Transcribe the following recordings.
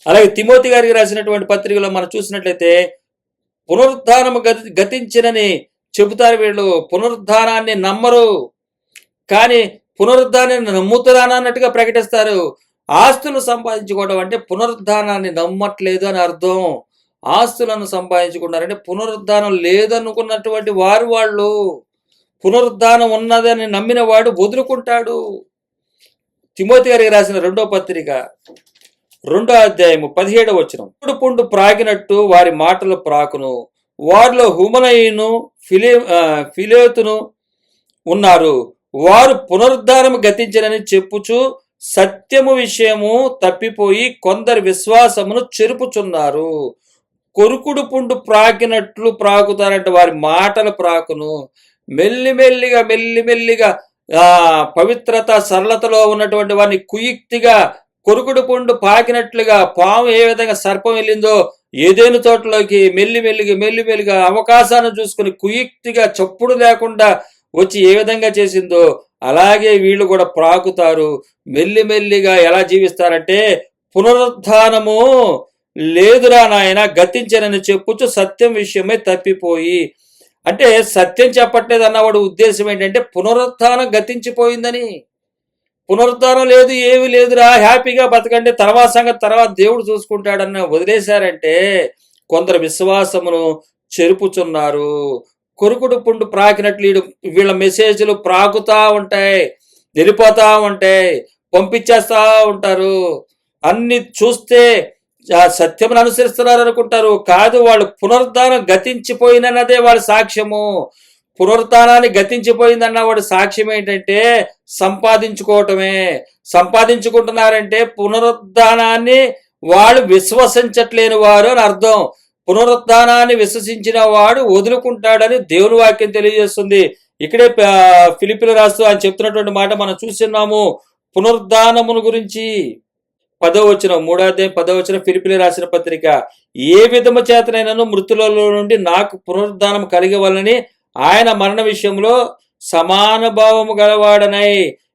అలాగే తిమోతి గారికి రాసినటువంటి పత్రికలో మనం చూసినట్లయితే పునరుద్ధానము గతించినని చెబుతారు వీళ్ళు. పునరుద్ధానాన్ని నమ్మరు, కానీ పునరుద్ధానాన్ని నమ్ముతున్నానన్నట్టుగా ప్రకటిస్తారు. ఆస్తులు సంపాదించుకోవడం అంటే పునరుద్ధానాన్ని నమ్మట్లేదు అని అర్థం. ఆస్తులను సంపాదించుకున్నారంటే పునరుద్ధానం లేదనుకున్నటువంటి వాళ్ళు. పునరుద్ధానం ఉన్నదని నమ్మిన వాడు వదులుకుంటాడు. తిమోతి గారికి రాసిన 2వ పత్రిక 2వ అధ్యాయము 17వ వచనం. పుండు ప్రాగినట్టు వారి మాటలు ప్రాకును, వారిలో హుమనయును ఫిలేతును ఉన్నారు. వారు పునరుద్ధానము గతించనని చెప్పుచు సత్యము విషయము తప్పిపోయి కొందరు విశ్వాసమును చెరుపుచున్నారు. కొరుకుడు పుండు ప్రాకినట్లు ప్రాకుతారంటే వారి మాటలు ప్రాకును. మెల్లిమెల్లిగా పవిత్రత సరళతలో ఉన్నటువంటి వారిని కుయుక్తిగా కొరుకుడు పుండు పాకినట్లుగా, పాము ఏ విధంగా సర్పం వెళ్ళిందో ఏదేను తోటలోకి మెల్లిమెల్లిగా అవకాశాన్ని చూసుకుని కుయుక్తిగా చప్పుడు లేకుండా వచ్చి ఏ విధంగా చేసిందో అలాగే వీళ్ళు కూడా ప్రాకుతారు. మెల్లిమెల్లిగా ఎలా జీవిస్తారంటే పునరుద్ధానము లేదురా నాయన గతించనని చెప్పుచు సత్యం విషయమై తప్పిపోయి. అంటే సత్యం చెప్పట్లేదు అన్నవాడు ఉద్దేశం ఏంటంటే పునరుద్ధానం గతించిపోయిందని. పునరుద్ధానం లేదు, ఏమి లేదురా, హ్యాపీగా బతకండి, తర్వాత సంగతి తర్వాత దేవుడు చూసుకుంటాడన్న వదిలేశారంటే కొందరు విశ్వాసమును చెరుపుచున్నారు. కొరుకుడు పుండు ప్రాకినట్లు వీళ్ళ మెసేజ్లు ప్రాకుతా ఉంటాయి, వెళ్ళిపోతా ఉంటాయి, పంపించేస్తా ఉంటారు. అన్ని చూస్తే సత్యమును అనుసరిస్తున్నారు అనుకుంటారు. కాదు, వాళ్ళు పునరుద్ధానం గతించిపోయినదే వాళ్ళ సాక్ష్యము. పునరుద్ధానాన్ని గతించిపోయిందన్న వాడు సాక్ష్యం ఏంటంటే సంపాదించుకోవటమే. సంపాదించుకుంటున్నారంటే పునరుద్ధానాన్ని వాళ్ళు విశ్వసించట్లేని వారు అని అర్థం. పునరుద్ధానాన్ని విశ్వసించిన వాడు వదులుకుంటాడని దేవుని వాక్యం తెలియజేస్తుంది. ఇక్కడే ఫిలిప్పీలు రాస్తూ ఆయన చెప్తున్నటువంటి మాట మనం చూస్తున్నాము. పునరుద్ధానమును గురించి 10వ వచనం, 3వ అధ్యాయం 10వ వచనం, ఫిలిప్పీలు రాసిన పత్రిక. ఏ విధము చేతనైనను మృతులలో నుండి నాకు పునరుద్ధానం కలిగవలని ఆయన మరణ విషయంలో సమాన భావము గలవాడనై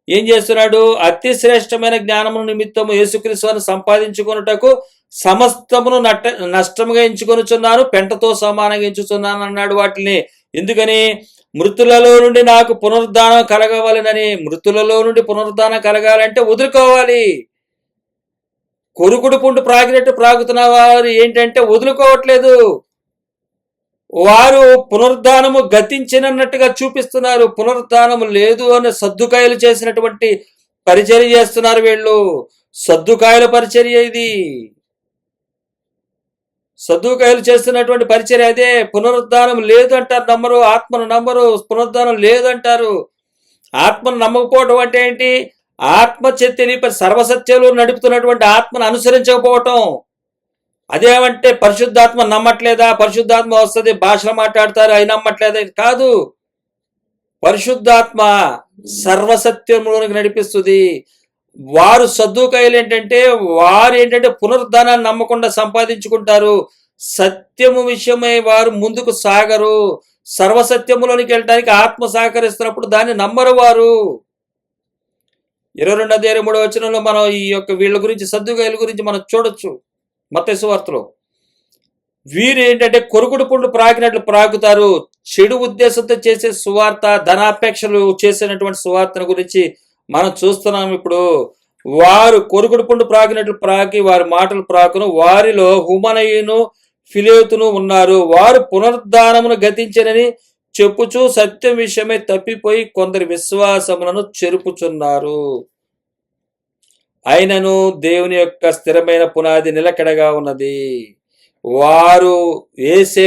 ఏం చేస్తున్నాడు? అతి శ్రేష్టమైన జ్ఞానము నిమిత్తము యేసుక్రీస్తును సంపాదించుకొనుటకు సమస్తమును నష్టముగా ఎంచుకొనుచున్నాను, పెంటతో సమానంగా ఎంచుచున్నాను అన్నాడు వాటిని. ఎందుకని? మృతులలో నుండి నాకు పునరుద్ధానం కలగవాలనని. మృతులలో నుండి పునరుద్ధానం కలగాలంటే వదులుకోవాలి. కొరుకుడు పుండు ప్రాగినట్టు ప్రాగుతున్న వారు ఏంటంటే వదులుకోవట్లేదు. వారు పునరుద్ధానము గతించినట్టుగా చూపిస్తున్నారు. పునరుద్ధానము లేదు అని సద్దుకాయలు చేసినటువంటి పరిచర్య చేస్తున్నారు వీళ్ళు. సద్దుకాయల పరిచర్య ఇది. సద్దుకాయలు చేస్తున్నటువంటి పరిచర్య అదే. పునరుద్ధానం లేదు అంటారు, నమ్మరు. ఆత్మను నమ్మరు, పునరుద్ధానం లేదంటారు. ఆత్మను నమ్మకపోవటం అంటే ఏంటి? ఆత్మ తెలిపి సర్వసత్యాలు నడుపుతున్నటువంటి ఆత్మను అనుసరించకపోవటం. అదేమంటే పరిశుద్ధాత్మ నమ్మట్లేదా? పరిశుద్ధాత్మ వస్తుంది, భాషలు మాట్లాడతారు, అవి నమ్మట్లేదా? కాదు, పరిశుద్ధాత్మ సర్వసత్యంలోనికి నడిపిస్తుంది. వారు సద్దుకాయలు ఏంటంటే పునరుద్ధానాన్ని నమ్మకుండా సంపాదించుకుంటారు. సత్యము విషయమై వారు ముందుకు సాగరు. సర్వసత్యములోనికి వెళ్ళడానికి ఆత్మ సహకరిస్తున్నప్పుడు దాన్ని నమ్మరు వారు. 22వ అధ్యాయం 3వ వచనంలో మనం ఈ యొక్క వీళ్ళ గురించి, సద్దుకాయల గురించి మనం చూడొచ్చు మత్తయి సువార్తలో. వీరు ఏంటంటే కొరుకుడు పుండు ప్రాకినట్లు ప్రాకుతారు. చెడు ఉద్దేశంతో చేసే సువార్త, ధనాపేక్షలు చేసినటువంటి సువార్తను గురించి మనం చూస్తున్నాం. ఇప్పుడు వారు కొరుకుడు పుండు ప్రాకినట్లు ప్రాకి వారి మాటలు ప్రాకును, వారిలో హుమనయును ఫిలేతును ఉన్నారు. వారు పునరుద్ధానమును గతించనని చెప్పుచూ సత్యం విషయమై తప్పిపోయి కొందరు విశ్వాసములను చెరుపుచున్నారు. అయినను దేవుని యొక్క స్థిరమైన పునాది నిలకడగా ఉన్నది. వారు వేసే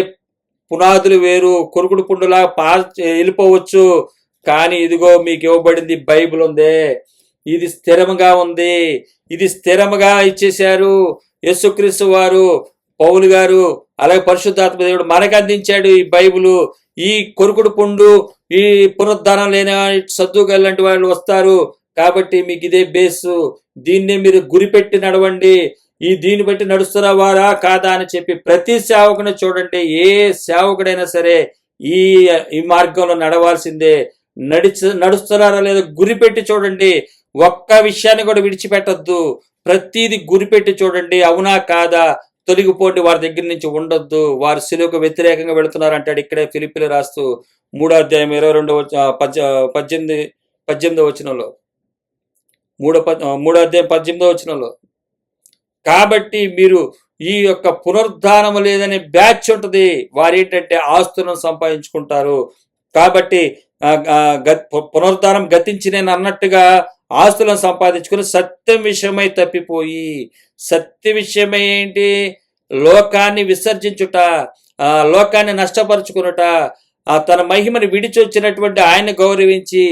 పునాదులు వేరు. కొరుకుడు పుండులా వెళ్ళిపోవచ్చు, కానీ ఇదిగో మీకు ఇవ్వబడింది బైబిల్ ఉందే, ఇది స్థిరముగా ఉంది. ఇది స్థిరముగా ఇచ్చేశారు యేసుక్రీస్తు వారు, పౌలు గారు, అలాగే పరిశుద్ధాత్మ దేవుడు మనకు అందించాడు ఈ బైబిల్. ఈ కొరుకుడు పుండు, ఈ పునరుద్ధానం లేని సద్దుకాయలు లాంటి వాళ్ళు వస్తారు. కాబట్టి మీకు ఇదే బేసు, దీన్నే మీరు గురిపెట్టి నడవండి. దీన్ని బట్టి నడుస్తున్నవారా కాదా అని చెప్పి ప్రతి సేవకుని చూడండి. ఏ సేవకుడైనా సరే ఈ మార్గంలో నడవాల్సిందే. నడుస్తున్నారా లేదా గురిపెట్టి చూడండి. ఒక్క విషయాన్ని కూడా విడిచిపెట్టద్దు. ప్రతిదీ గురిపెట్టి చూడండి, అవునా కాదా, తొలగిపోండి, వారి దగ్గర నుంచి ఉండొద్దు, వారు సిలువకు వ్యతిరేకంగా వెళుతున్నారు అంటాడు ఇక్కడే ఫిలిప్పీలు రాస్తూ 3 అధ్యాయం 22 18 3 అధ్యాయం 18 కాబట్టి మీరు ఈ యొక్క పునరుద్ధానము లేదనే బ్యాచ్ ఉంటుంది, వారు ఏంటంటే ఆస్తులను సంపాదించుకుంటారు. కాబట్టి పునరుద్ధానం గతించి నేను అన్నట్టుగా ఆస్తులను సంపాదించుకుని సత్యం విషయమై తప్పిపోయి, సత్య విషయమై ఏంటి, లోకాన్ని విసర్జించుట, లోకాన్ని నష్టపరుచుకునుట, తన మహిమని విడిచొచ్చినటువంటి ఆయన్ని గౌరవించి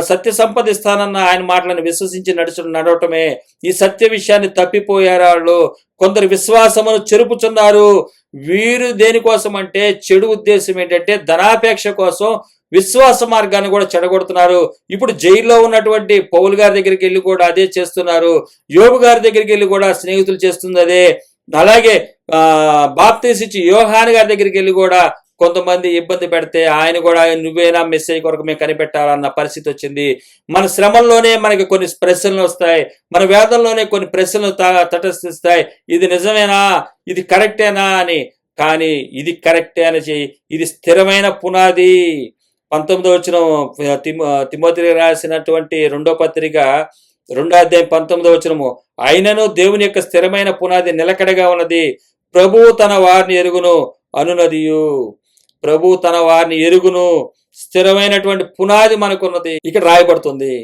సత్య సంపదిస్తానన్న ఆయన మాటలను విశ్వసించి నడవటమే. ఈ సత్య విషయాన్ని తప్పిపోయారు వాళ్ళు. కొందరు విశ్వాసమును చెరుపుచున్నారు. వీరు దేనికోసం అంటే చెడు ఉద్దేశం ఏంటంటే ధనాపేక్ష కోసం విశ్వాస మార్గాన్ని కూడా చెడగొడుతున్నారు. ఇప్పుడు జైల్లో ఉన్నటువంటి పౌలు గారి దగ్గరికి వెళ్ళి కూడా అదే చేస్తున్నారు. యోబు గారి దగ్గరికి వెళ్ళి కూడా స్నేహితులు చేస్తుంది అదే. అలాగే బాప్తీసిచ్చి యోహాను గారి దగ్గరికి వెళ్ళి కూడా కొంతమంది ఇబ్బంది పెడితే ఆయన కూడా నువ్వేనా మెస్సేజ్ కొరకు మేము కనిపెట్టాలన్న పరిస్థితి వచ్చింది. మన శ్రమంలోనే మనకి కొన్ని ప్రశ్నలు వస్తాయి, మన వేదంలోనే కొన్ని ప్రశ్నలు తటస్థిస్తాయి. ఇది నిజమేనా, ఇది కరెక్టేనా అని. కానీ ఇది కరెక్టే అని చెయ్యి, ఇది స్థిరమైన పునాది. 19వ వచనం తిమోతికి రాసినటువంటి 2వ పత్రిక 2వ అధ్యాయం 19వ వచనము, అయినను దేవుని యొక్క స్థిరమైన పునాది నిలకడగా ఉన్నది, ప్రభువు తన వారిని ఎరుగును అనునదియు. ప్రభు తన వారిని ఎరుగును, స్థిరమైనటువంటి పునాది మనకున్నది ఇక్కడ రాయబడుతుంది.